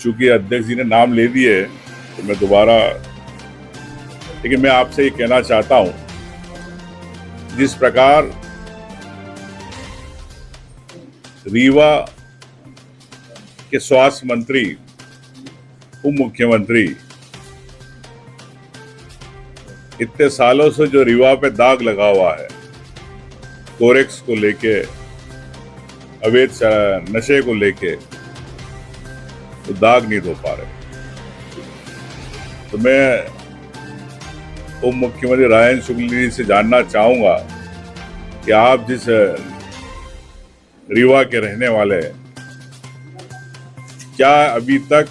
चूंकि अध्यक्ष जी ने नाम ले दिए तो मैं दोबारा, लेकिन मैं आपसे ये कहना चाहता हूं, जिस प्रकार रीवा के स्वास्थ्य मंत्री, उप मुख्यमंत्री इतने सालों से जो रीवा पे दाग लगा हुआ है, कोरेक्स को लेके, अवैध नशे को लेके, तो दाग नहीं धो पा रहे। तो मैं उप मुख्यमंत्री राजेंद्र शुक्ल जी से जानना चाहूंगा कि आप जिस रीवा के रहने वाले हैं, क्या अभी तक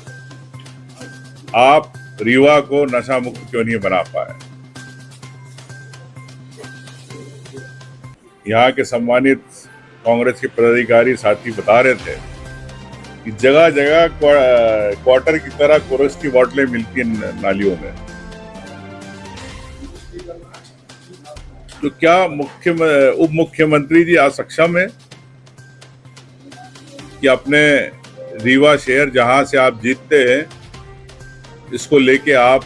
आप रीवा को नशा मुक्त क्यों नहीं बना पाए? यहाँ के सम्मानित कांग्रेस के पदाधिकारी साथी बता रहे थे कि जगह जगह क्वार्टर की तरह कोरस की बोतलें मिलती हैं नालियों में। तो क्या उप मुख्यमंत्री जी आज सक्षम है कि अपने रीवा शहर जहां से आप जीतते हैं, इसको लेके आप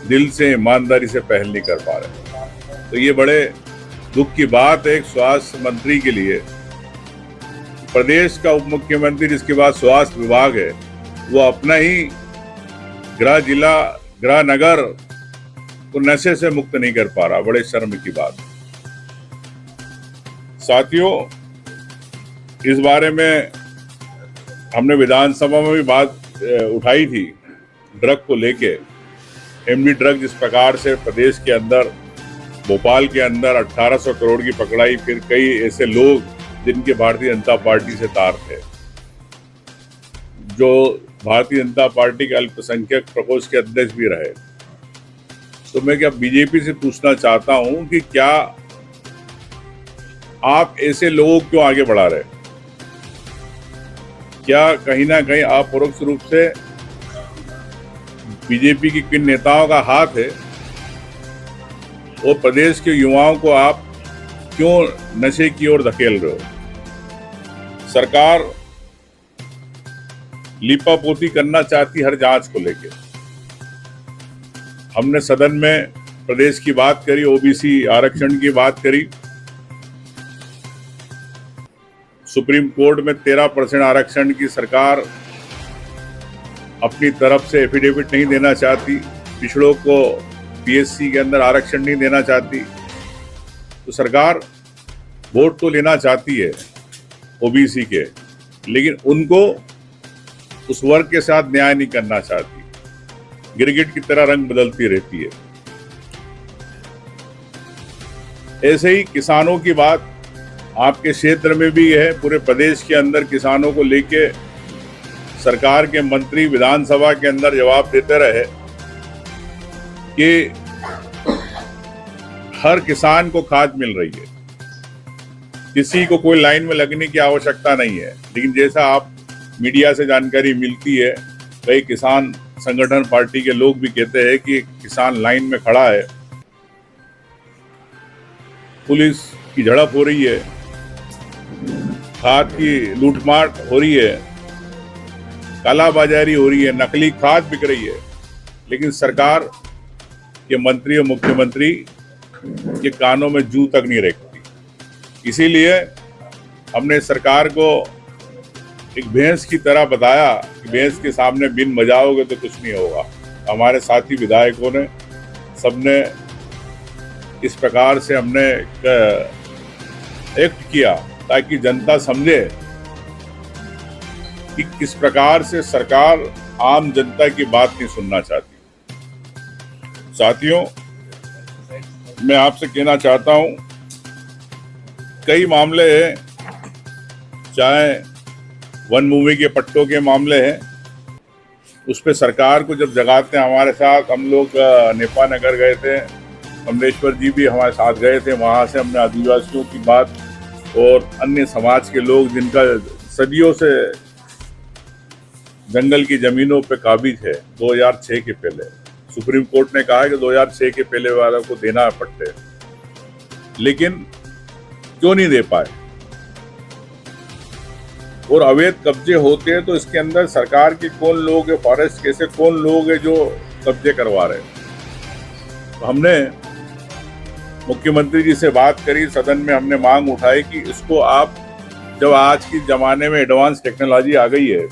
दिल से, ईमानदारी से पहल नहीं कर पा रहे? तो ये बड़े दुख की बात है एक स्वास्थ्य मंत्री के लिए। प्रदेश का उप मुख्यमंत्री जिसके पास स्वास्थ्य विभाग है, वो अपना ही गृह जिला, गृह नगर को नशे से मुक्त नहीं कर पा रहा। बड़े शर्म की बात। साथियों, इस बारे में हमने विधानसभा में भी बात उठाई थी ड्रग को लेके। एमडी ड्रग जिस प्रकार से प्रदेश के अंदर, भोपाल के अंदर 1800 करोड़ की पकड़ाई, फिर कई ऐसे लोग जिनके भारतीय जनता पार्टी से तार थे, जो भारतीय जनता पार्टी के अल्पसंख्यक प्रकोष्ठ के अध्यक्ष भी रहे। तो मैं क्या बीजेपी से पूछना चाहता हूं कि क्या आप ऐसे लोगों को क्यों आगे बढ़ा रहे? क्या कहीं ना कहीं आप परोक्ष रूप से बीजेपी की किन नेताओं का हाथ है और प्रदेश के युवाओं को आप क्यों नशे की ओर धकेल रहे हो? सरकार लीपापोती करना चाहती हर जांच को लेके। हमने सदन में प्रदेश की बात करी, ओबीसी आरक्षण की बात करी। सुप्रीम कोर्ट में 13% आरक्षण की सरकार अपनी तरफ से एफिडेविट नहीं देना चाहती, पिछड़ों को पीएससी के अंदर आरक्षण नहीं देना चाहती। तो सरकार वोट तो लेना चाहती है ओबीसी के, लेकिन उनको उस वर्ग के साथ न्याय नहीं करना चाहती, गिरगिट की तरह रंग बदलती रहती है। ऐसे ही किसानों की बात आपके क्षेत्र में भी है। पूरे प्रदेश के अंदर किसानों को लेके सरकार के मंत्री विधानसभा के अंदर जवाब देते रहे कि हर किसान को खाद मिल रही है, किसी को कोई लाइन में लगने की आवश्यकता नहीं है। लेकिन जैसा आप मीडिया से जानकारी मिलती है, कई किसान संगठन पार्टी के लोग भी कहते हैं कि किसान लाइन में खड़ा है, पुलिस की झड़प हो रही है, खाद की लूटमार हो रही है, कालाबाजारी हो रही है, नकली खाद बिक रही है, लेकिन सरकार के मंत्री और मुख्यमंत्री के कानों में जू तक नहीं रेंगती। इसीलिए हमने सरकार को एक भैंस की तरह बताया कि भैंस के सामने बिन बजाओगे तो कुछ नहीं होगा। हमारे साथी विधायकों ने, सबने इस प्रकार से हमने एक्ट किया ताकि जनता समझे कि किस प्रकार से सरकार आम जनता की बात नहीं सुनना चाहती। साथियों, मैं आपसे कहना चाहता हूं, कई मामले हैं, चाहे वन मूवी के पट्टों के मामले हैं, उस पर सरकार को जब जगाते हैं। हमारे साथ हम लोग नेपा नगर गए थे, अमरेश्वर जी भी हमारे साथ गए थे। वहाँ से हमने आदिवासियों की बात और अन्य समाज के लोग जिनका सदियों से जंगल की जमीनों पे काबिज है, 2006 के पहले सुप्रीम कोर्ट ने कहा है कि 2006 के पहले वालों को देना पड़ते, लेकिन क्यों नहीं दे पाए? और अवैध कब्जे होते हैं तो इसके अंदर सरकार के कौन लोग है, फॉरेस्ट कैसे कौन लोग है जो कब्जे करवा रहे हैं। तो हमने मुख्यमंत्री जी से बात करी, सदन में हमने मांग उठाई कि इसको आप, जब आज की जमाने में एडवांस टेक्नोलॉजी आ गई है,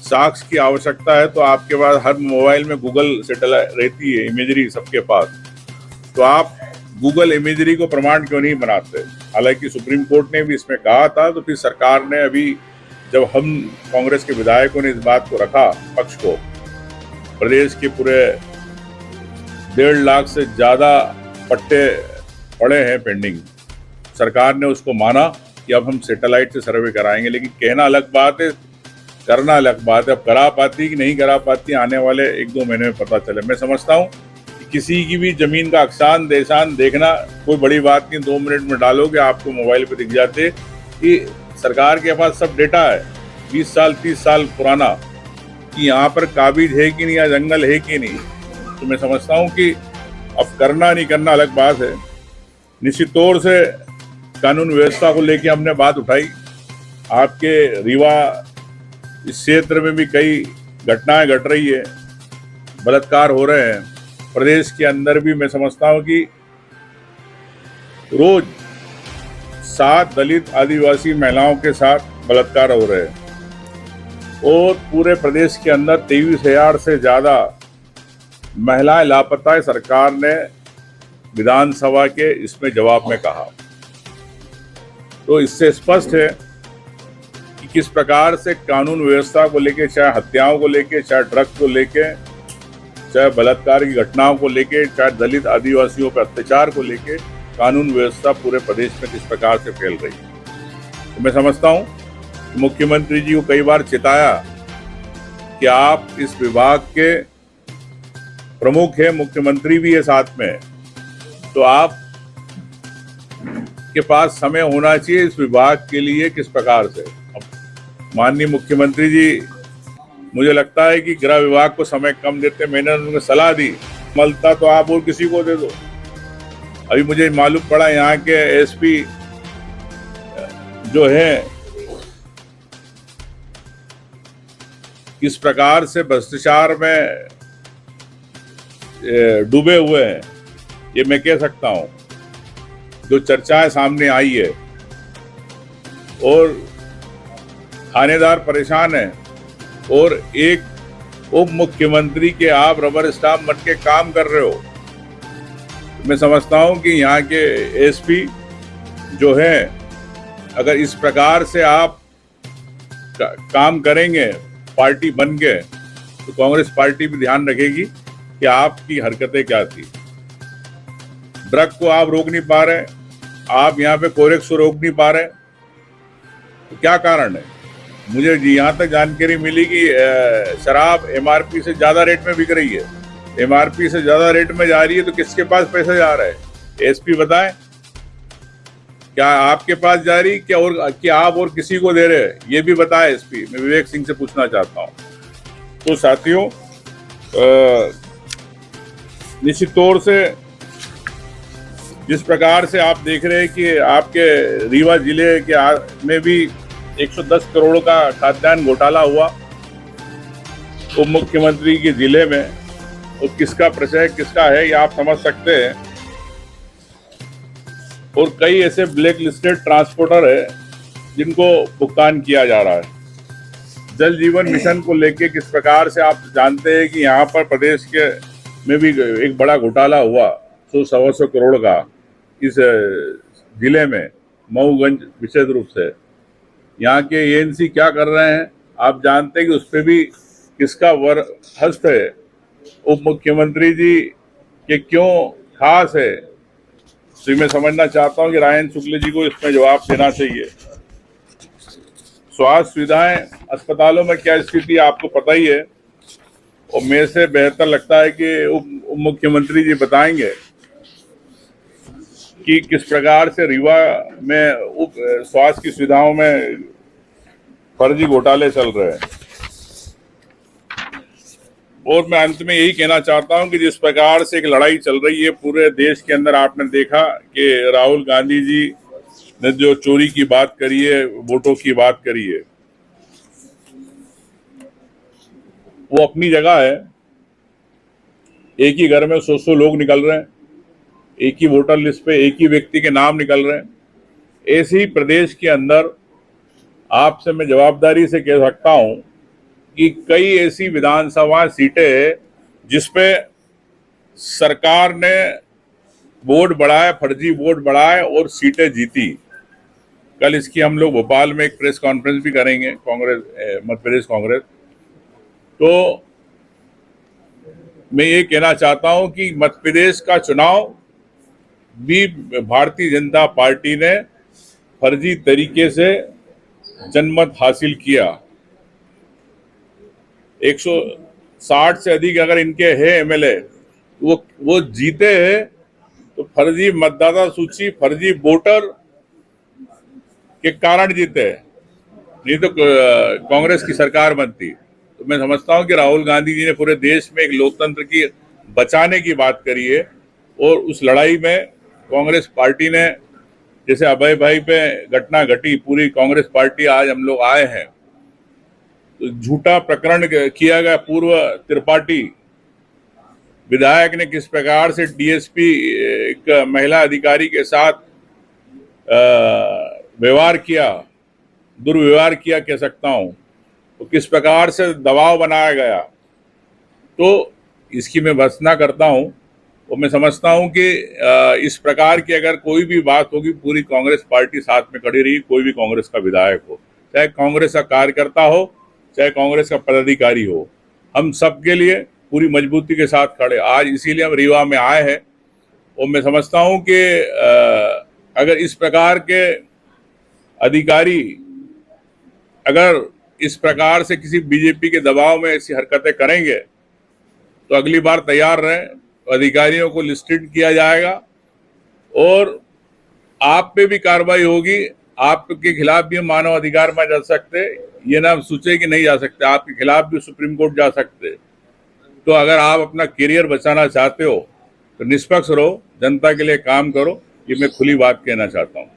साक्ष्य की आवश्यकता है, तो आपके पास हर मोबाइल में गूगल सैटेलाइट रहती है, इमेजरी सबके पास, तो आप गूगल इमेजरी को प्रमाण क्यों नहीं बनाते। हालांकि सुप्रीम कोर्ट ने भी इसमें कहा था, तो फिर सरकार ने अभी, जब हम कांग्रेस के विधायकों ने इस बात को रखा पक्ष को, प्रदेश के पूरे 1.5 लाख से ज्यादा पट्टे पड़े हैं पेंडिंग, सरकार ने उसको माना कि अब हम सैटेलाइट से सर्वे कराएंगे। लेकिन कहना अलग बात है, करना अलग बात है। अब करा पाती कि नहीं करा पाती, आने वाले 1-2 महीने में पता चले। मैं समझता हूँ कि किसी की भी जमीन का अक्षांश देशांश देखना कोई बड़ी बात नहीं, 2 मिनट में डालोगे आपको मोबाइल पे दिख जाते कि सरकार के पास सब डेटा है 20 साल 30 साल पुराना, कि यहाँ पर काबिज है कि नहीं या जंगल है कि नहीं। तो मैं समझता हूँ कि अब करना नहीं करना अलग बात है। निश्चित तौर से कानून व्यवस्था को लेकर हमने बात उठाई। आपके रीवा इस क्षेत्र में भी कई घटनाएं घट रही है, बलात्कार हो रहे हैं। प्रदेश के अंदर भी मैं समझता हूं कि रोज 7 दलित आदिवासी महिलाओं के साथ बलात्कार हो रहे हैं, और पूरे प्रदेश के अंदर 23,000 से ज्यादा महिलाएं लापता है। सरकार ने विधानसभा के इसमें जवाब में कहा। तो इससे स्पष्ट है कि किस प्रकार से कानून व्यवस्था को लेके, चाहे हत्याओं को लेके, चाहे ड्रग्स को लेके, चाहे बलात्कार की घटनाओं को लेके, चाहे दलित आदिवासियों पर अत्याचार को लेके, कानून व्यवस्था पूरे प्रदेश में किस प्रकार से फैल रही है। तो मैं समझता हूं कि मुख्यमंत्री जी को कई बार चिताया कि आप इस विभाग के प्रमुख हैं, मुख्यमंत्री भी है साथ में, तो आप के पास समय होना चाहिए इस विभाग के लिए किस प्रकार से। माननीय मुख्यमंत्री जी, मुझे लगता है कि गृह विभाग को समय कम देते। मैंने उनको सलाह दी, मलता तो आप और किसी को दे दो। अभी मुझे मालूम पड़ा यहाँ के एसपी जो है किस प्रकार से भ्रष्टाचार में डूबे हुए हैं, ये मैं कह सकता हूँ। जो चर्चाएं सामने आई है, और थानेदार परेशान है, और एक उप मुख्यमंत्री के आप रबर स्टाम्प बन के काम कर रहे हो। मैं समझता हूं कि यहाँ के एसपी जो है, अगर इस प्रकार से आप काम करेंगे पार्टी बन के, तो कांग्रेस पार्टी भी ध्यान रखेगी कि आपकी हरकतें क्या थी। ड्रग को आप रोक नहीं पा रहे, आप यहाँ पे कोरेक्स को रोक नहीं पा रहे, तो क्या कारण है। मुझे यहाँ तक जानकारी मिली कि शराब एमआरपी से ज्यादा रेट में बिक रही है। एमआरपी से ज्यादा रेट में जा रही है, तो किसके पास पैसा जा रहा है, एसपी बताएं। क्या आपके पास जा रही, क्या और क्या आप और किसी को दे रहे हैं, ये भी बताएं एसपी। मैं विवेक सिंह से पूछना चाहता हूँ। तो साथियों, निश्चित तौर से जिस प्रकार से आप देख रहे हैं कि आपके रीवा जिले के में भी 110 करोड़ का खाद्यान्न घोटाला हुआ उप मुख्यमंत्री के जिले में, तो किसका प्रशय किसका है ये आप समझ सकते हैं। और कई ऐसे ब्लैक लिस्टेड ट्रांसपोर्टर है जिनको भुगतान किया जा रहा है। जल जीवन मिशन को लेके किस प्रकार से आप जानते हैं कि यहाँ पर प्रदेश के में भी एक बड़ा घोटाला हुआ 100-125 करोड़ का इस जिले में, मऊगंज विशेष रूप से। यहाँ के एएनसी क्या कर रहे हैं आप जानते हैं कि उस पर भी किसका हस्त है। उप मुख्यमंत्री जी के क्यों खास है, तो मैं समझना चाहता हूँ कि रायन शुक्ल जी को इसमें जवाब देना चाहिए। स्वास्थ्य सुविधाएं अस्पतालों में क्या स्थिति आपको पता ही है, और मेरे से बेहतर लगता है कि उप मुख्यमंत्री जी बताएंगे कि किस प्रकार से रीवा में उप स्वास्थ्य की सुविधाओं में फर्जी घोटाले चल रहे हैं। और मैं अंत में यही कहना चाहता हूं कि जिस प्रकार से एक लड़ाई चल रही है पूरे देश के अंदर, आपने देखा कि राहुल गांधी जी ने जो चोरी की बात करी है, वोटों की बात करी है, वो अपनी जगह है। एक ही घर में 100 लोग निकल रहे हैं, एक ही वोटर लिस्ट पे एक ही व्यक्ति के नाम निकल रहे हैं। ऐसे ही प्रदेश के अंदर आपसे मैं जवाबदारी से कह सकता हूं कि कई ऐसी विधानसभा सीटें हैं जिसपे सरकार ने वोट बढ़ाए, फर्जी वोट बढ़ाए और सीटें जीती। कल इसकी हम लोग भोपाल में एक प्रेस कॉन्फ्रेंस भी करेंगे, कांग्रेस मध्य प्रदेश कांग्रेस। तो मैं ये कहना चाहता हूं कि मध्य प्रदेश का चुनाव भी भारतीय जनता पार्टी ने फर्जी तरीके से जनमत हासिल किया। 160 से अधिक अगर इनके हैं एमएलए, वो जीते हैं तो फर्जी मतदाता सूची, फर्जी वोटर के कारण जीते हैं, नहीं तो कांग्रेस की सरकार बनती। तो मैं समझता हूं कि राहुल गांधी जी ने पूरे देश में एक लोकतंत्र की बचाने की बात करी है, और उस लड़ाई में कांग्रेस पार्टी ने, जैसे अभय भाई पे घटना घटी, पूरी कांग्रेस पार्टी आज हम लोग आए हैं। तो झूठा प्रकरण किया गया, पूर्व त्रिपाठी विधायक ने किस प्रकार से डीएसपी एक महिला अधिकारी के साथ व्यवहार किया, दुर्व्यवहार किया कह सकता हूं, तो किस प्रकार से दबाव बनाया गया, तो इसकी मैं भर्त्सना करता हूं। और मैं समझता हूं कि इस प्रकार की अगर कोई भी बात होगी, पूरी कांग्रेस पार्टी साथ में खड़ी रही, कोई भी कांग्रेस का विधायक हो, चाहे कांग्रेस का कार्यकर्ता हो, चाहे कांग्रेस का पदाधिकारी हो, हम सबके लिए पूरी मजबूती के साथ खड़े। आज इसीलिए हम रीवा में आए हैं। और मैं समझता हूं कि अगर इस प्रकार के अधिकारी अगर इस प्रकार से किसी बीजेपी के दबाव में ऐसी हरकतें करेंगे तो अगली बार तैयार रहें। अधिकारियों को लिस्टेड किया जाएगा और आप पे भी कार्रवाई होगी। आपके खिलाफ भी हम मानव अधिकार में जा सकते, ये ना सोचे कि नहीं जा सकते, आपके खिलाफ भी सुप्रीम कोर्ट जा सकते। तो अगर आप अपना करियर बचाना चाहते हो तो निष्पक्ष रहो, जनता के लिए काम करो, ये मैं खुली बात कहना चाहता हूँ।